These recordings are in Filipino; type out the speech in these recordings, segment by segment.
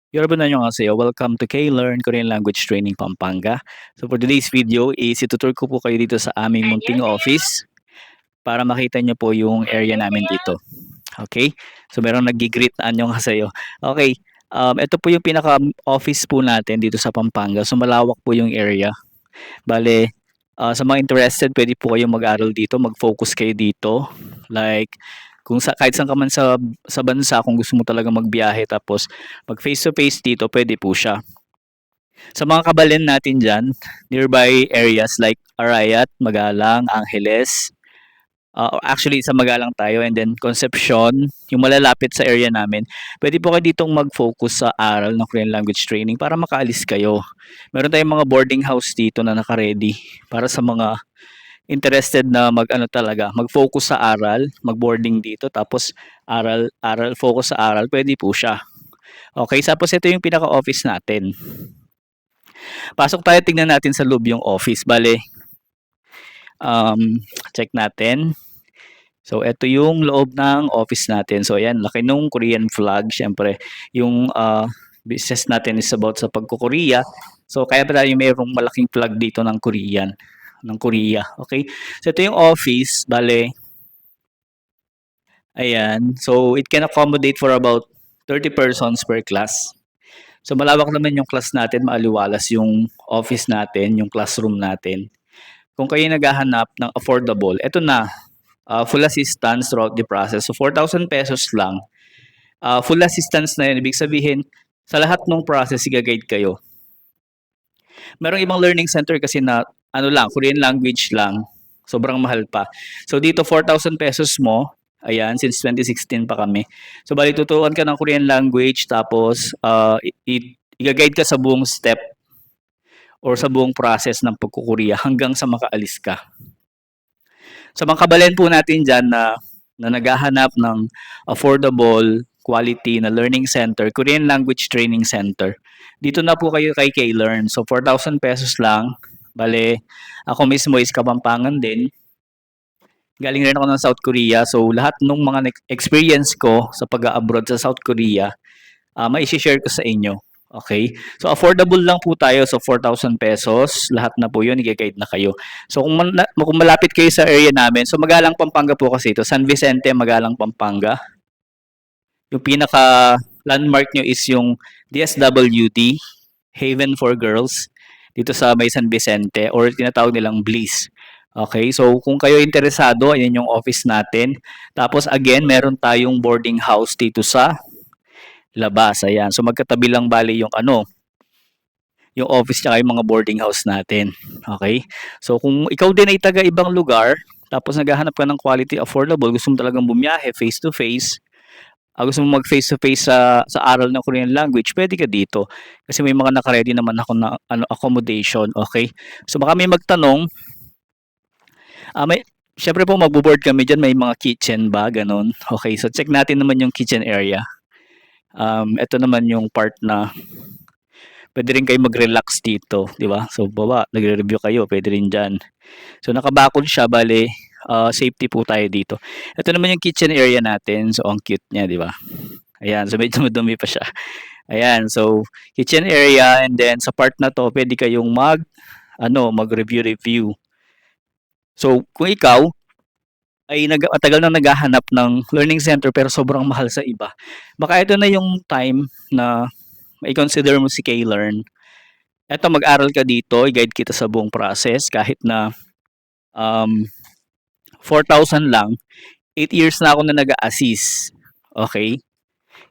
여러분 안녕하세요. Welcome to K-Learn Korean Language Training Pampanga. So for today's video is itutur ko po kayo dito sa aming munting 안녕하세요. office para makita nyo po yung area namin 안녕하세요. dito. Okay? So merong nag-greet na annyeonghaseyo. Okay. Ito po yung pinaka-office po natin dito sa Pampanga. So malawak po yung area. Bale, sa mga interested, pwede po kayong mag-aral dito, mag-focus kayo dito. Like, kung kahit saan ka man sa bansa, kung gusto mo talaga magbiyahe tapos mag face to face dito, pwede po siya. Sa mga kabalin natin dyan, nearby areas like Arayat, Magalang, Angeles, actually sa Magalang tayo and then Concepcion, yung malalapit sa area namin, pwede po kayo ditong mag-focus sa aral ng Korean language training para makaalis kayo. Meron tayong mga boarding house dito na naka-ready para sa mga interested na mag-focus sa aral, mag-boarding dito tapos focus sa aral, pwede po siya. Okay, tapos ito yung pinaka-office natin. Pasok tayo, tingnan natin sa loob yung office. Bale, check natin. So, ito yung loob ng office natin. So, ayan, laki nung Korean flag. Siyempre, yung business natin is about sa pagkukorea. So, kaya pa tayo mayroong malaking flag dito ng Korean, ng Korea. Okay? So, ito yung office. Bale, ayan. So, it can accommodate for about 30 persons per class. So, malawak naman yung class natin, maaliwalas yung office natin, yung classroom natin. Kung kayo naghahanap ng affordable, ito na, full assistance throughout the process. So, 4,000 pesos lang. Full assistance na yun. Ibig sabihin, sa lahat ng process, i-guide kayo. Merong ibang learning center kasi na, Korean language lang. Sobrang mahal pa. So, dito, 4,000 pesos mo. Ayan, since 2016 pa kami. So, bali, tuturuan ka ng Korean language, tapos, i-guide ka sa buong step or sa buong process ng pagkukurya hanggang sa makaalis ka. Sa mga kabalan po natin dyan na naghahanap ng affordable, quality na learning center, Korean Language Training Center, dito na po kayo kay K-Learn. So, 4,000 pesos lang. Bale, ako mismo is Kapampangan din. Galing rin ako ng South Korea. So, lahat ng mga experience ko sa pag-abroad sa South Korea, mai-share ko sa inyo. Okay? So, affordable lang po tayo. So, 4,000 pesos. Lahat na po yun. I-guide na kayo. So, kung malapit kayo sa area namin, so Magalang Pampanga po kasi ito. San Vicente, Magalang Pampanga. Yung pinaka landmark nyo is yung DSWD, Haven for Girls, dito sa may San Vicente or tinatawag nilang Bliss. Okay, so kung kayo interesado, ayan yung office natin. Tapos again, meron tayong boarding house dito sa labas. Ayan. So magkatabi lang bali yung office tsaka yung mga boarding house natin. Okay? So kung ikaw din ay taga ibang lugar, tapos naghahanap ka ng quality affordable, gusto mo talagang bumiyahe face to face, gusto mo mag face to face sa aral ng Korean language, pwede ka dito. Kasi may mga naka-ready naman ako na accommodation. Okay? So baka may magtanong, syempre po magbo-board kami dyan, may mga kitchen ba, ganun. Okay, so check natin naman yung kitchen area. Ito naman yung part na pwede rin kayo mag-relax dito, di ba? So, baba, nagre-review kayo, pwede rin dyan. So, nakabakod siya, bale, safety po tayo dito. Ito naman yung kitchen area natin. So, ang cute niya, di ba? Ayan, so medyo madumi pa siya. Ayan, so, kitchen area, and then sa part na to, pwede kayong mag-review. So, kung ikaw, ay matagal na naghahanap ng learning center pero sobrang mahal sa iba. Baka ito na yung time na i-consider mo si K-Learn. Eto, mag-aral ka dito, i-guide kita sa buong process kahit na 4,000 lang. 8 years na ako na nag-a-assist. Okay?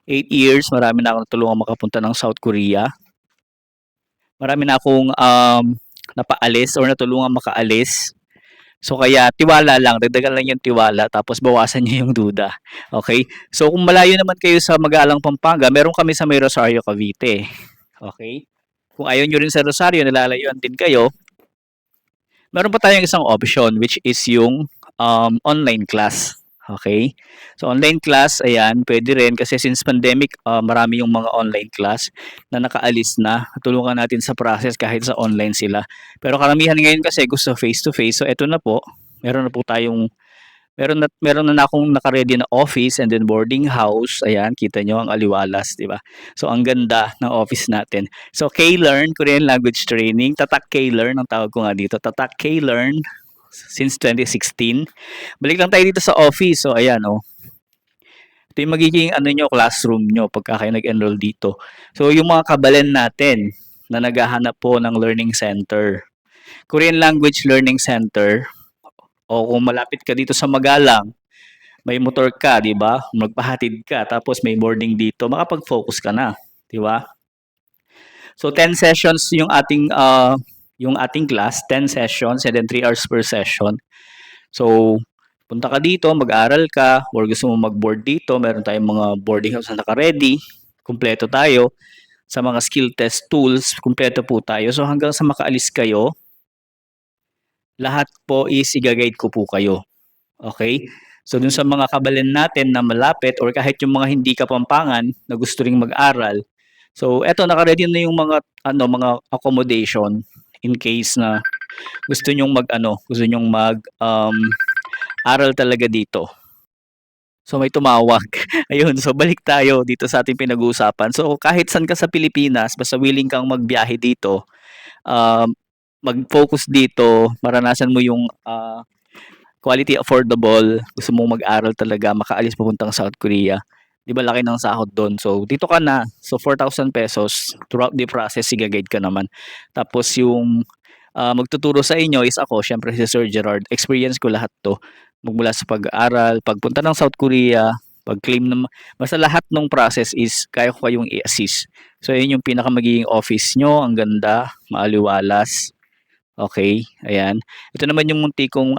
8 years, marami na akong natulungan makapunta ng South Korea. Marami na akong napaalis or natulungan makaalis. So kaya tiwala lang, dagdagan lang yung tiwala tapos bawasan niyo yung duda. Okay? So kung malayo naman kayo sa Magalang Pampanga, meron kami sa May Rosario, Cavite. Okay? Kung ayaw nyo rin sa Rosario, nalalayuan din kayo, meron pa tayong isang option which is yung online class. Okay? So online class, ayan, pwede rin kasi since pandemic, marami yung mga online class na nakaalis na. Tulungan natin sa process kahit sa online sila. Pero karamihan ngayon kasi gusto face to face. So eto na po, meron na po tayong Meron na akong naka-ready na office and then boarding house. Ayan, kita nyo ang aliwalas, di ba? So, ang ganda ng office natin. So, K-Learn, Korean Language Training. Tatak K-Learn, ang tawag ko nga dito. Tatak K-Learn since 2016. Balik lang tayo dito sa office. So, ayan, oh. Ito yung magiging ano nyo, classroom nyo pagka kayo nag-enroll dito. So, yung mga kabalen natin na naghahanap po ng learning center. Korean Language Learning Center, o kung malapit ka dito sa Magalang, may motor ka, di ba? Magpahatid ka, tapos may boarding dito, makapag-focus ka na, di ba? So 10 sessions yung ating class, 10 sessions and then 3 hours per session. So punta ka dito, mag-aral ka, or gusto mo mag-board dito, meron tayong mga boarding house na naka-ready, kumpleto tayo. Sa mga skill test tools, kumpleto po tayo. So hanggang sa makaalis kayo, lahat po is i-guide ko po kayo. Okay? So dun sa mga kabalen natin na malapit or kahit yung mga hindi kapampangan na gusto ring mag-aral. So eto naka-ready na yung mga accommodation in case na gusto nyong gusto nyong aral talaga dito. So may tumawag. Ayun, so balik tayo dito sa ating pinag-uusapan. So kahit saan ka sa Pilipinas, basta willing kang magbiyahe dito, mag-focus dito, maranasan mo yung quality affordable, gusto mong mag-aral talaga, makaalis papuntang South Korea. Di ba laki ng sahod doon? So dito ka na. So 4,000 pesos throughout the process, siga-guide ka naman. Tapos yung magtuturo sa inyo is ako, syempre si Sir Gerard. Experience ko lahat to. Magmula sa pag-aaral, pagpunta ng South Korea, pag-claim ng basta lahat ng process is kaya ko kayong i-assist. So yun yung pinaka magiging office nyo, ang ganda, maaliwalas. Okay, ayan. Ito naman yung munti kong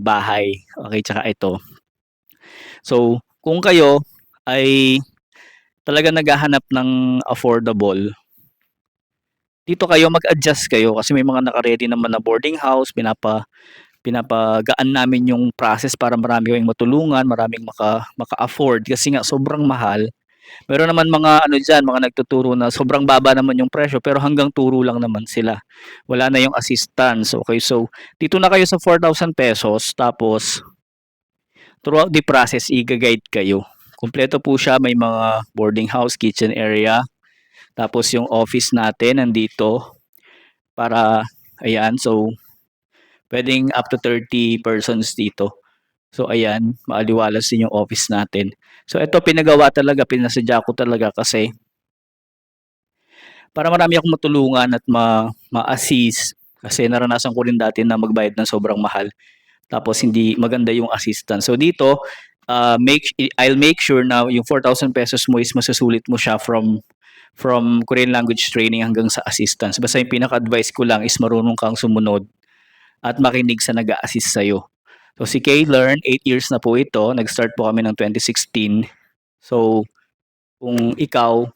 bahay. Okay, tsaka ito. So, kung kayo ay talaga naghahanap ng affordable, dito kayo mag-adjust kayo kasi may mga naka-ready naman na boarding house, pinapagaan namin yung process para marami kayong matulungan, maraming maka-afford kasi nga sobrang mahal. Meron naman mga diyan, mga nagtuturo na sobrang baba naman yung presyo pero hanggang turo lang naman sila. Wala na yung assistance. Okay, so dito na kayo sa 4,000 pesos tapos throughout the process i-guide kayo. Kumpleto po siya, may mga boarding house, kitchen area, tapos yung office natin nandito para ayan, so pwedeng up to 30 persons dito. So ayan, maaliwalas din yung office natin. So ito pinagawa talaga, pinasadya ko talaga kasi para marami akong matulungan at ma-assist kasi naranasan ko rin dati na magbayad ng sobrang mahal tapos hindi maganda yung assistance. So dito, I'll make sure na yung 4,000 pesos mo is masusulit mo siya from Korean language training hanggang sa assistance. Basta yung pinaka-advice ko lang is marunong kang sumunod at makinig sa nag-a-assist sa'yo. So si K-Learn, 8 years na po ito. Nag-start po kami ng 2016. So kung ikaw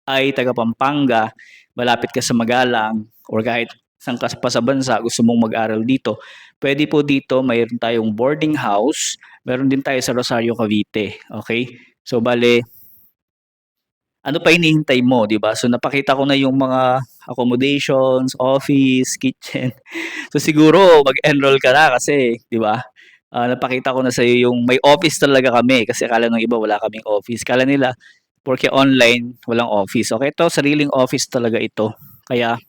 ay taga Pampanga, malapit ka sa Magalang, or kahit saan ka pa sa bansa, gusto mong mag-aral dito, pwede po dito, mayroon tayong boarding house, meron din tayo sa Rosario, Cavite. Okay? So bale, ano pa hinihintay mo, di ba? So napakita ko na yung mga accommodations, office, kitchen. So siguro mag-enroll ka na kasi, di ba? Napakita ko na sa iyo yung may office talaga kami kasi akala ng iba wala kaming office. Kala nila porque online walang office. Okay, ito sariling office talaga ito. Kaya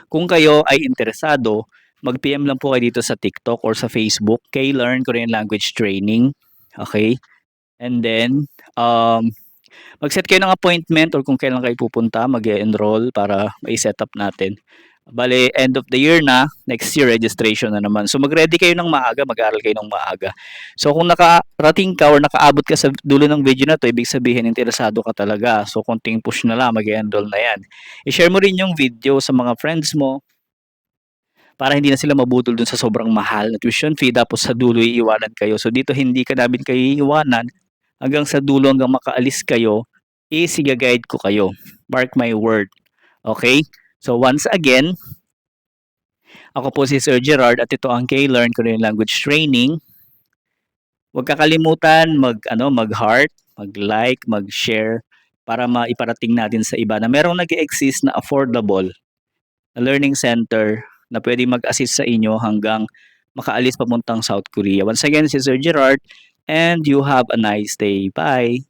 kung kayo ay interesado, mag-PM lang po kayo dito sa TikTok or sa Facebook, K-Learn Korean Language Training. Okay? And then mag-set kayo ng appointment or kung kailan kayo pupunta, mag-enroll para mai-set up natin. Bale, end of the year na, next year registration na naman. So mag-ready kayo ng maaga, mag-aaral kayo ng maaga. So kung nakarating ka or nakaabot ka sa dulo ng video na to, ibig sabihin interesado ka talaga. So konting push na lang, mag-enroll na yan. I-share mo rin yung video sa mga friends mo para hindi na sila mabudol dun sa sobrang mahal na tuition fee tapos sa dulo iiwanan kayo. So dito hindi ka namin kayo iiwanan hanggang sa dulo hanggang makaalis kayo, i-guide ko kayo. Mark my word. Okay? So once again, ako po si Sir Gerard at ito ang K-Learn Korean Language Training. Huwag kakalimutan mag-heart, mag-like, mag-share para maiparating natin sa iba na merong nag-exist na affordable na learning center na pwede mag-assist sa inyo hanggang makaalis papuntang South Korea. Once again, si Sir Gerard, and you have a nice day. Bye!